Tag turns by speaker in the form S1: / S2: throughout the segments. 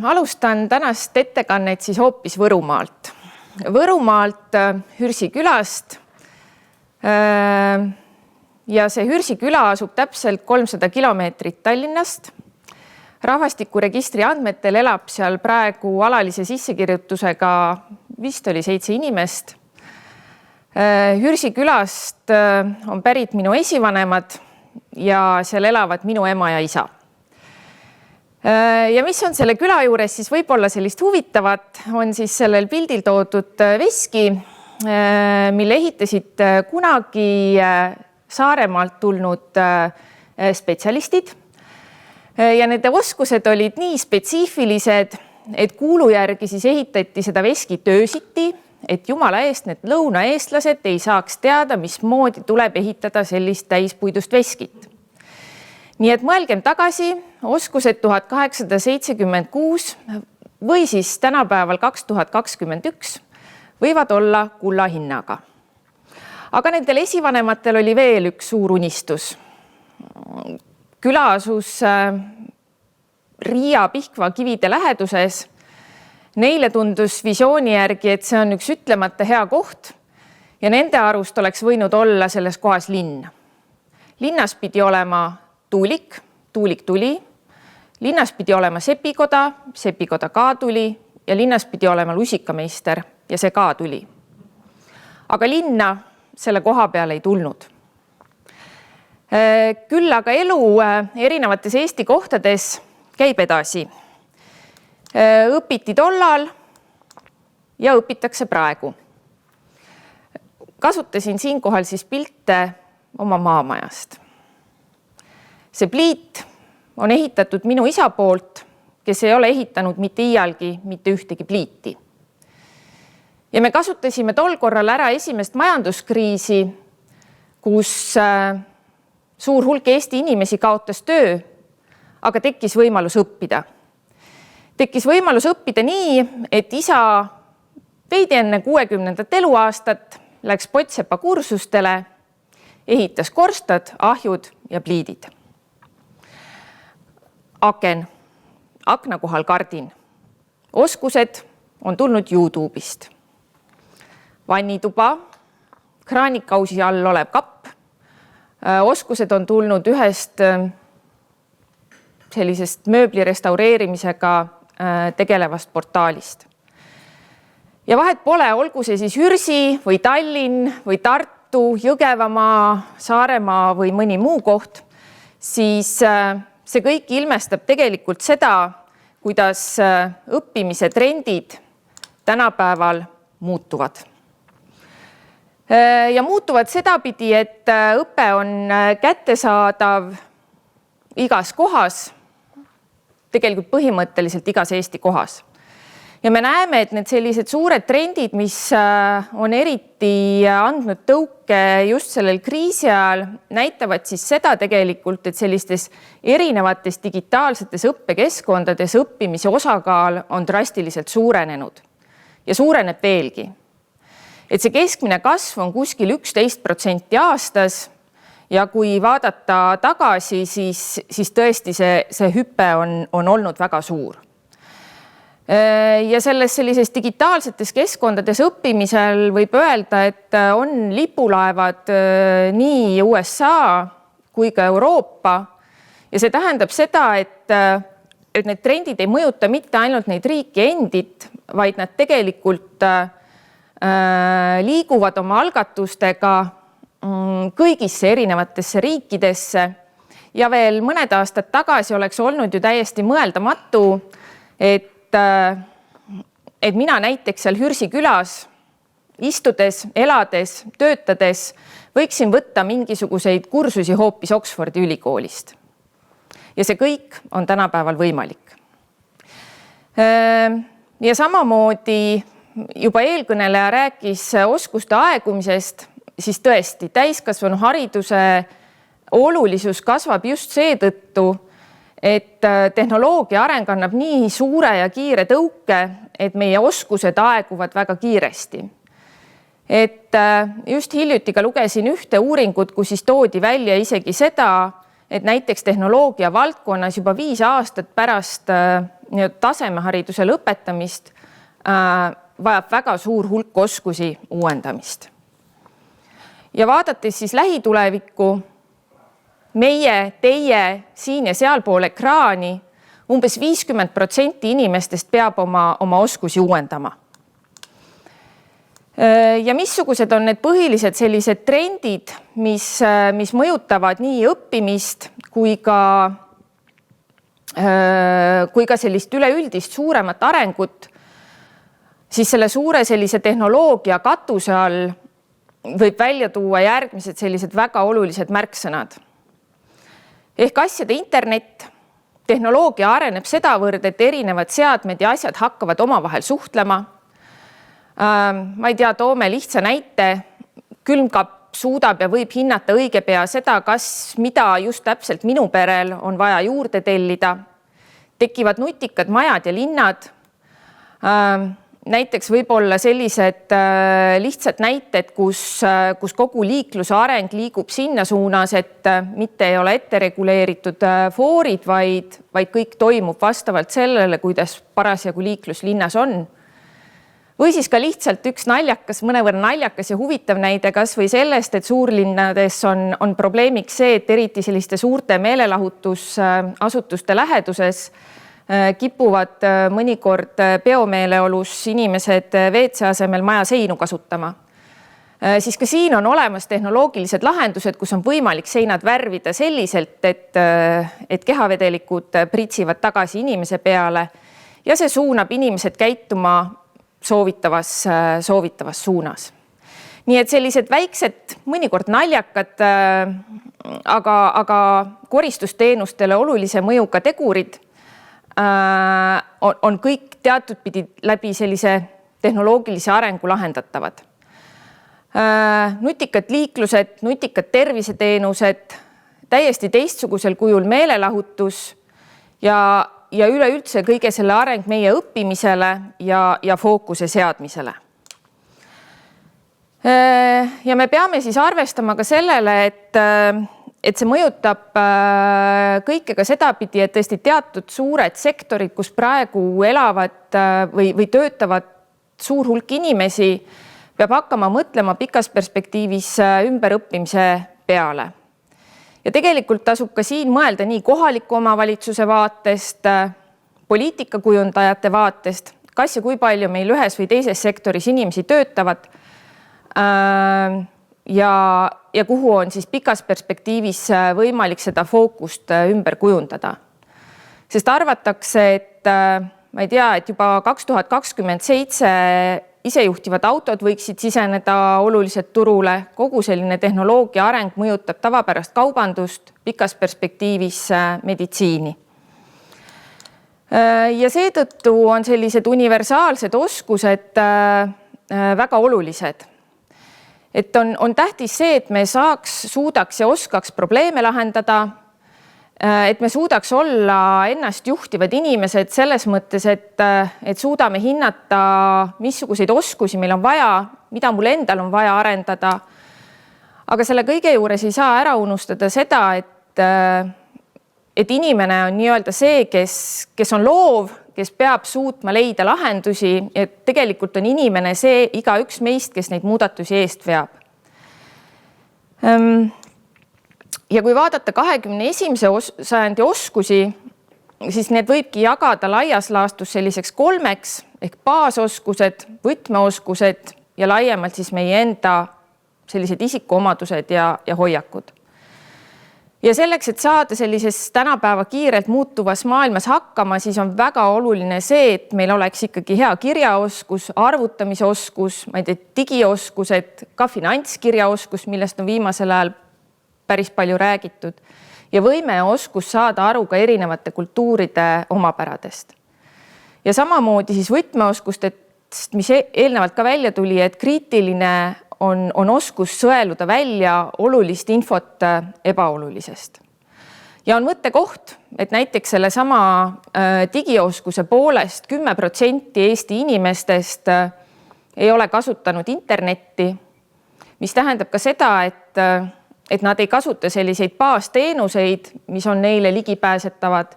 S1: Alustan tänast ettekannet siis hoopis Võrumaalt. Võrumaalt Hürsi külast. Ja see Hürsi küla asub täpselt 300 kilomeetrit Tallinnast. Rahvastikuregistri andmetel elab seal praegu alalise sissekirjutusega vist oli 7 inimest. Hürsi külast on pärit minu esivanemad ja seal elavad minu ema ja isa. Ja mis on selle küla juures siis võib-olla sellist huvitavat, on siis sellel pildil toodud veski, mille ehitasid kunagi Saaremaalt tulnud spetsialistid. Ja nende oskused olid nii spetsiifilised, et kuulu järgi siis ehitati seda veski töösiti, et jumala eest need lõunaeestlased ei saaks teada, mismoodi tuleb ehitada sellist täispuidust veskit. Nii et mõelgem tagasi, oskused 1876 või siis tänapäeval 2021 võivad olla kulla hinnaga. Aga nendel esivanematel oli veel üks suur unistus. Küla asus Riia Pihkva kivide läheduses. Neile tundus visiooni järgi, et see on üks ütlemata hea koht ja nende arust oleks võinud olla selles kohas linn. Linnas pidi olema tuulik tuli, linnas pidi olema sepikoda ka tuli ja linnas pidi olema lusikameister ja see ka tuli. Aga linna selle koha peale ei tulnud. Küll aga elu erinevates Eesti kohtades käib edasi. Õpiti tollal ja õpitakse praegu. Kasutasin siinkohal siis pilte oma maamajast. See pliit on ehitatud minu isa poolt, kes ei ole ehitanud mitte iialgi mitte ühtegi pliiti. Ja me kasutasime tol korral ära esimest majanduskriisi, kus suur hulk Eesti inimesi kaotas töö, aga tekkis võimalus õppida. Tekkis võimalus õppida nii, et isa veidi enne 60. eluaastat läks Potsepa kursustele, ehitas korstad, ahjud ja pliidid. Aken, akna kohal kardin. Oskused on tulnud YouTube'ist. Vannituba, kraanikausi all olev kapp. Oskused on tulnud ühest sellisest mööbli restaureerimisega tegelevast portaalist. Ja vahet pole, olgu see siis Hürsi või Tallinn või Tartu, Jõgevamaa, Saaremaa või mõni muu koht, siis see kõik ilmestab tegelikult seda, kuidas õppimise trendid tänapäeval muutuvad. Ja muutuvad sedapidi, et õpe on kättesaadav igas kohas, tegelikult põhimõtteliselt igas Eesti kohas. Ja me näeme, et need sellised suured trendid, mis on eriti andnud tõuke just sellel kriisi ajal, näitavad siis seda tegelikult, et sellistes erinevates digitaalsetes õppekeskkondades õppimise osakaal on drastiliselt suurenenud ja suureneb veelgi. Et see keskmine kasv on kuskil 11% aastas ja kui vaadata tagasi, siis tõesti see hüpe on olnud väga suur. Ja sellises digitaalsetes keskkondades õppimisel võib öelda, et on lipulaevad nii USA kui ka Euroopa ja see tähendab seda, et need trendid ei mõjuta mitte ainult neid riiki endid, vaid nad tegelikult liiguvad oma algatustega kõigisse erinevatesse riikidesse ja veel mõned aastad tagasi oleks olnud ju täiesti mõeldamatu, et mina näiteks seal Hürsi külas istudes, elades, töötades võiksin võtta mingisuguseid kursusi hoopis Oxfordi ülikoolist. Ja see kõik on tänapäeval võimalik. Ja samamoodi juba eelkõneleja rääkis oskuste aegumisest, siis tõesti täiskasvanu hariduse olulisus kasvab just seetõttu, et tehnoloogia areng annab nii suure ja kiire tõuke, et meie oskused aeguvad väga kiiresti. Et just hiljuti ka lugesin ühte uuringut, kus siis toodi välja isegi seda, et näiteks tehnoloogia valdkonnas juba 5 aastat pärast tasemehariduse lõpetamist vajab väga suur hulk oskusi uuendamist. Ja vaadates siis lähitulevikku, meie, teie siin ja sealpool ekraani, umbes 50% inimestest peab oma oskusi uuendama. Ja missugused on need põhilised sellised trendid, mis mõjutavad nii õppimist kui ka sellist üleüldist suuremat arengut, siis selle suure sellise tehnoloogia katuse all võib välja tuua järgmised sellised väga olulised märksõnad. Ehk asjade internet, tehnoloogia areneb sedavõrd, et erinevad seadmed ja asjad hakkavad omavahel suhtlema. Ma ei tea, toome lihtsa näite, külmkapp suudab ja võib hinnata õige pea seda, mida just täpselt minu perel on vaja juurde tellida. Tekivad nutikad majad ja linnad. Näiteks võib olla sellised lihtsad näited, kus kogu liikluse areng liigub sinna suunas, et mitte ei ole ette reguleeritud foorid, vaid kõik toimub vastavalt sellele, kuidas parasjagu liiklus linnas on. Või siis ka lihtsalt üks mõnevõrra naljakas ja huvitav näide kas või sellest, et suurlinnades on probleemiks see, et eriti selliste suurte meelelahutusasutuste läheduses kipuvad mõnikord peomeeleolus inimesed WC asemel maja seinu kasutama. Siis ka siin on olemas tehnoloogilised lahendused, kus on võimalik seinad värvida selliselt, et kehavedelikud pritsivad tagasi inimese peale ja see suunab inimesed käituma soovitavas suunas. Nii et sellised väiksed, mõnikord naljakad, aga koristusteenustele olulise mõjuga tegurid on kõik teatud pidi läbi sellise tehnoloogilise arengu lahendatavad. Nutikad liiklused, nutikad terviseteenused, täiesti teistsugusel kujul meelelahutus ja üleüldse kõige selle areng meie õppimisele ja fookuse seadmisele. Ja me peame siis arvestama ka sellele, et see mõjutab kõike ka sedapidi, et tõesti teatud suured sektorid, kus praegu elavad või töötavad suur hulk inimesi, peab hakkama mõtlema pikas perspektiivis ümberõppimise peale. Ja tegelikult tasub ka siin mõelda nii kohaliku omavalitsuse vaatest, poliitikakujundajate vaatest, kas ja kui palju meil ühes või teises sektoris inimesi töötavad ja kuhu on siis pikas perspektiivis võimalik seda fookust ümber kujundada. Sest arvatakse, et ma ei tea, et juba 2027 isejuhtivad autod võiksid siseneda oluliselt turule. Kogu selline tehnoloogia areng mõjutab tavapärast kaubandust, pikas perspektiivis meditsiini. Ja seetõttu on sellised universaalsed oskused väga olulised. Et on tähtis see, et me suudaks ja oskaks probleeme lahendada, et me suudaks olla ennast juhtivad inimesed selles mõttes, et suudame hinnata, missuguseid oskusi meil on vaja, mida mul endal on vaja arendada. Aga selle kõige juures ei saa ära unustada seda, et inimene on nii-öelda see, kes on loov, kes peab suutma leida lahendusi, et tegelikult on inimene see igaüks meist, kes neid muudatusi eest veab. Ja kui vaadata 21. sajandi oskusi, siis need võibki jagada laias laastus selliseks 3 ehk baasoskused, võtmeoskused ja laiemalt siis meie enda sellised isikuomadused ja hoiakud. Ja selleks, et saada sellises tänapäeva kiirelt muutuvas maailmas hakkama, siis on väga oluline see, et meil oleks ikkagi hea kirjaoskus, arvutamisoskus, digioskused, ka finantskirjaoskus, millest on viimasel ajal päris palju räägitud ja võime ja oskus saada aru ka erinevate kultuuride omapäradest. Ja samamoodi siis võtmeoskustest, mis eelnevalt ka välja tuli, et kriitiline on oskus sõeluda välja olulist infot ebaolulisest. Ja on mõttekoht, et näiteks selle sama digioskuse poolest 10% Eesti inimestest ei ole kasutanud internetti, mis tähendab ka seda, et nad ei kasuta selliseid baasteenuseid, mis on neile ligipääsetavad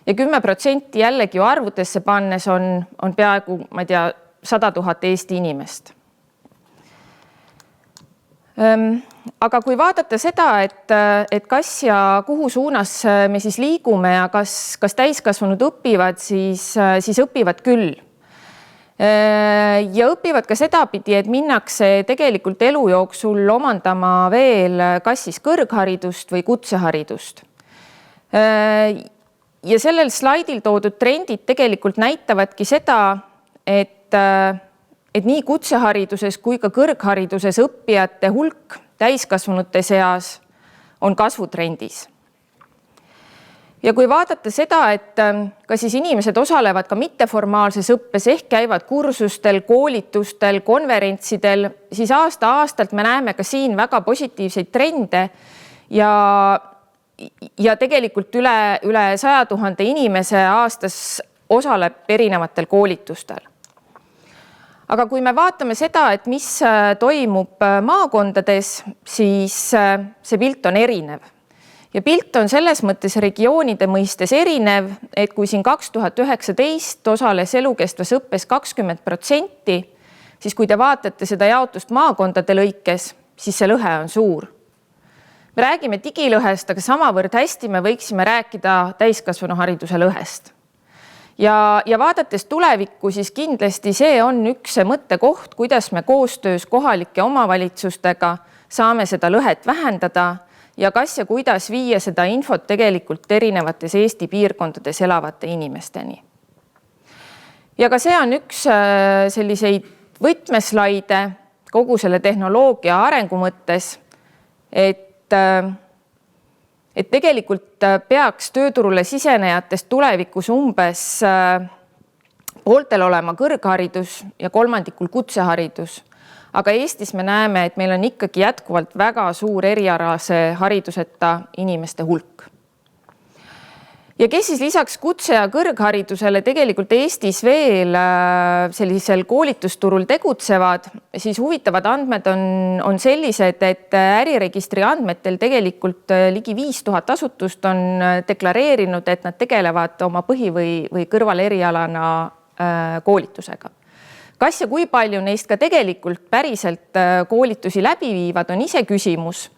S1: ja 10% jällegi arvutesse pannes on peaaegu, ma ei tea, 100 000 Eesti inimest. Aga kui vaadata seda, et kas ja kuhu suunas me siis liigume ja kas täiskasvanud õpivad, siis õpivad küll. Ja õpivad ka sedapidi, et minnakse tegelikult elu jooksul omandama veel kas siis kõrgharidust või kutseharidust. Ja sellel slaidil toodud trendid tegelikult näitavadki seda, et nii kutsehariduses kui ka kõrghariduses õppijate hulk täiskasvanute seas on kasvutrendis. Ja kui vaadata seda, et ka siis inimesed osalevad ka mitteformaalses õppes ehk käivad kursustel, koolitustel, konverentsidel, siis aasta-aastalt me näeme ka siin väga positiivseid trende ja tegelikult üle 100 000 inimese aastas osaleb erinevatel koolitustel. Aga kui me vaatame seda, et mis toimub maakondades, siis see pilt on erinev. Ja pilt on selles mõttes regioonide mõistes erinev, et kui siin 2019 osales elukestvas õppes 20%, siis kui te vaatate seda jaotust maakondade lõikes, siis see lõhe on suur. Me räägime digilõhest, aga samavõrd hästi me võiksime rääkida täiskasvanuhariduse lõhest. Ja vaadates tulevikku, siis kindlasti see on üks mõttekoht, kuidas me koostöös kohalike omavalitsustega saame seda lõhet vähendada ja kas ja kuidas viia seda infot tegelikult erinevates Eesti piirkondades elavate inimesteni. Ja ka see on üks selliseid võtmeslaide kogu selle tehnoloogia arengu mõttes, et tegelikult peaks tööturule sisenejatest tulevikus umbes pooltel olema kõrgharidus ja kolmandikul kutseharidus. Aga Eestis me näeme, et meil on ikkagi jätkuvalt väga suur erialase hariduseta inimeste hulk. Ja kes siis lisaks kutse- ja kõrgharidusele tegelikult Eestis veel sellisel koolitusturul tegutsevad, siis huvitavad andmed on sellised, et äriregistri andmetel tegelikult ligi 5000 asutust on deklareerinud, et nad tegelevad oma põhi- või kõrvalerialana koolitusega. Kas ja kui palju neist ka tegelikult päriselt koolitusi läbi viivad, on ise küsimus.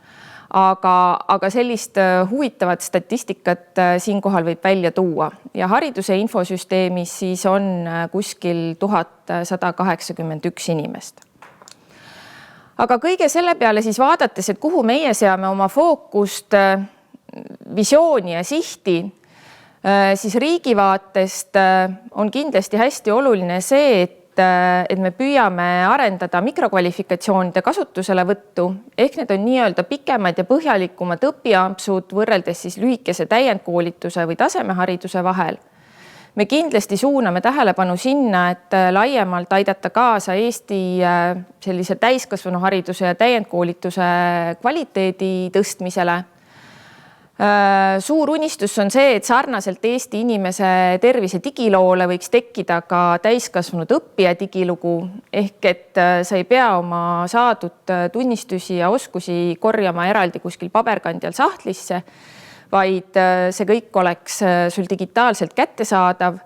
S1: Aga sellist huvitavat statistikat siinkohal võib välja tuua ja hariduse infosüsteemis siis on kuskil 1181 inimest. Aga kõige selle peale siis vaadates, et kuhu meie seame oma fookust, visiooni ja sihti, siis riigi vaatest on kindlasti hästi oluline see, et me püüame arendada mikrokvalifikatsioonide kasutuselevõttu, ehk need on nii-öelda pikemad ja põhjalikumad õpiampsud võrreldes siis lühikese täiendkoolituse või tasemehariduse vahel. Me kindlasti suuname tähelepanu sinna, et laiemalt aidata kaasa Eesti sellise täiskasvanuhariduse ja täiendkoolituse kvaliteedi tõstmisele. Suur unistus on see, et sarnaselt Eesti inimese tervise digiloole võiks tekkida ka täiskasvanud õppija digilugu, ehk et sa ei pea oma saadud tunnistusi ja oskusi korjama eraldi kuskil paberkandjal sahtlisse, vaid see kõik oleks sul digitaalselt kättesaadav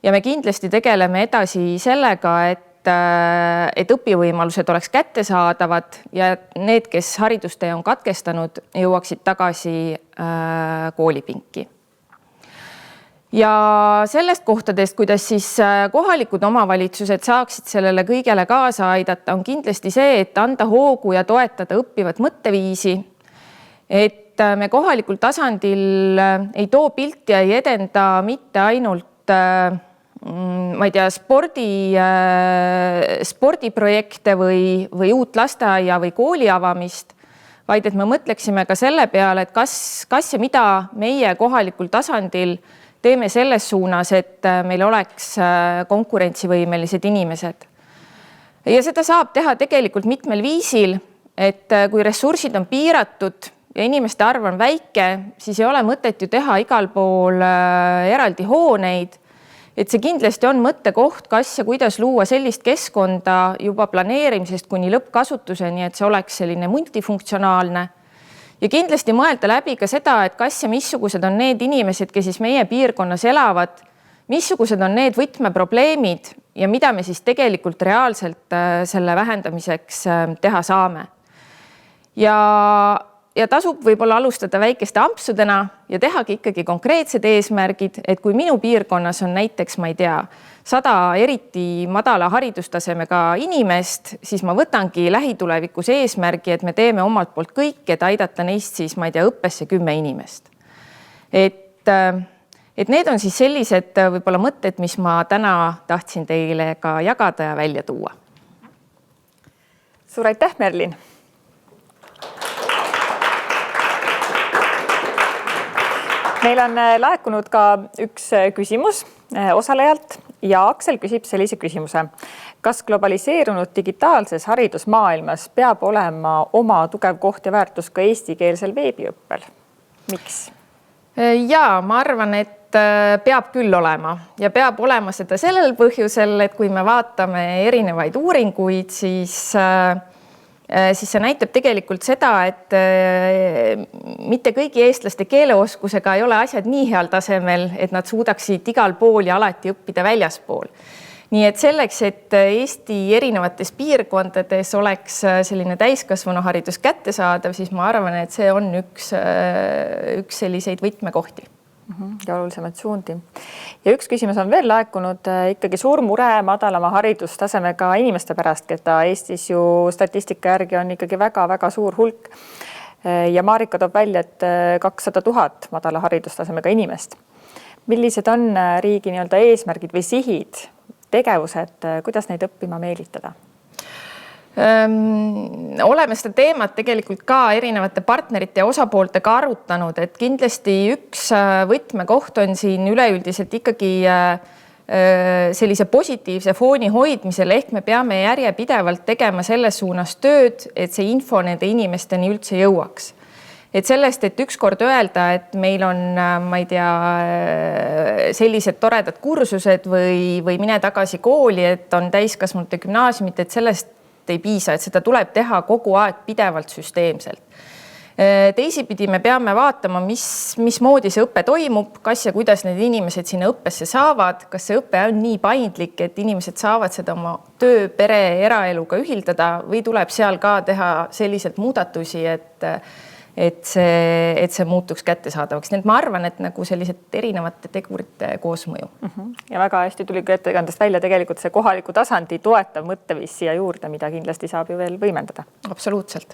S1: ja me kindlasti tegeleme edasi sellega, et õpivõimalused oleks kättesaadavad ja need, kes haridustee on katkestanud, jõuaksid tagasi koolipinki. Ja sellest kohtadest, kuidas siis kohalikud omavalitsused saaksid sellele kõigele kaasa aidata, on kindlasti see, et anda hoogu ja toetada õppivat mõtteviisi, et me kohalikul tasandil ei too pilti ja ei edenda mitte ainult ma ei tea, spordiprojekte või uut lasteaia või kooli avamist, vaid et me mõtleksime ka selle peale, et kas ja mida meie kohalikul tasandil teeme selles suunas, et meil oleks konkurentsivõimelised inimesed. Ja seda saab teha tegelikult mitmel viisil, et kui ressursid on piiratud ja inimeste arv on väike, siis ei ole mõtet ju teha igal pool eraldi hooneid. Et see kindlasti on mõttekoht, kas ja kuidas luua sellist keskkonda juba planeerimisest kuni lõppkasutuseni, et see oleks selline multifunktsionaalne. ja kindlasti mõelda läbi ka seda, et kas ja missugused on need inimesed, kes siis meie piirkonnas elavad, missugused on need võtmeprobleemid ja mida me siis tegelikult reaalselt selle vähendamiseks teha saame. Ja tasub võib-olla alustada väikeste ampsudena ja tehagi ikkagi konkreetsed eesmärgid, et kui minu piirkonnas on näiteks, ma ei tea, 100 eriti madala haridustasemega inimest, siis ma võtangi lähitulevikus eesmärgi, et me teeme omalt poolt kõik, et aidata neist siis, ma ei tea, õppesse 10 inimest. Et need on siis sellised võib-olla mõtted, mis ma täna tahtsin teile ka jagada ja välja tuua.
S2: Suur aitäh, Merlin! Meil on laekunud ka üks küsimus osalejalt ja Aksel küsib sellise küsimuse. Kas globaliseerunud digitaalses haridusmaailmas peab olema oma tugev koht ja väärtus ka eestikeelsel veebiõppel? Miks?
S1: Jaa, ma arvan, et peab küll olema ja peab olema seda sellel põhjusel, et kui me vaatame erinevaid uuringuid, siis see näitab tegelikult seda, et mitte kõigi eestlaste keeleoskusega ei ole asjad nii heal tasemel, et nad suudaksid igal pool ja alati õppida väljaspool. Nii et selleks, et Eesti erinevates piirkondades oleks selline täiskasvanuharidus kättesaadav, siis ma arvan, et see on üks selliseid võtmekohti.
S2: Ja olulisemaid suundi. Ja üks küsimus on veel laekunud ikkagi suur mure madalama haridustasemega inimeste pärast, keda Eestis ju statistika järgi on ikkagi väga-väga suur hulk. Ja Marika toob välja, et 200 000 madala haridustasemega inimest. Millised on riigi eesmärgid või sihid, tegevused, kuidas neid õppima meelitada? Oleme seda teemat tegelikult ka erinevate partnerite ja osapooltega arutanud, et kindlasti üks võtmekoht on siin üleüldiselt ikkagi sellise positiivse fooni hoidmisel, ehk me peame järjepidevalt tegema selles suunas tööd, et see info nende inimesteni üldse jõuaks. Et sellest, et ükskord öelda, et meil on, ma ei tea, sellised toredad kursused või mine tagasi kooli, et on täiskasvanute gümnaasiumid, et sellest ei piisa, et seda tuleb teha kogu aeg pidevalt süsteemselt. Teisipidi me peame vaatama, mismoodi see õpe toimub, kas ja kuidas need inimesed sinna õppesse saavad, kas see õpe on nii paindlik, et inimesed saavad seda oma töö, pere, eraeluga ühildada või tuleb seal ka teha selliselt muudatusi, et see muutuks kättesaadavaks. Nii et ma arvan, et nagu sellised erinevate tegurite koosmõju. Ja väga hästi tuli ka ettekandest välja tegelikult see kohaliku tasandi toetav mõtteviis siia juurde, mida kindlasti saab ju veel võimendada.
S1: Absoluutselt.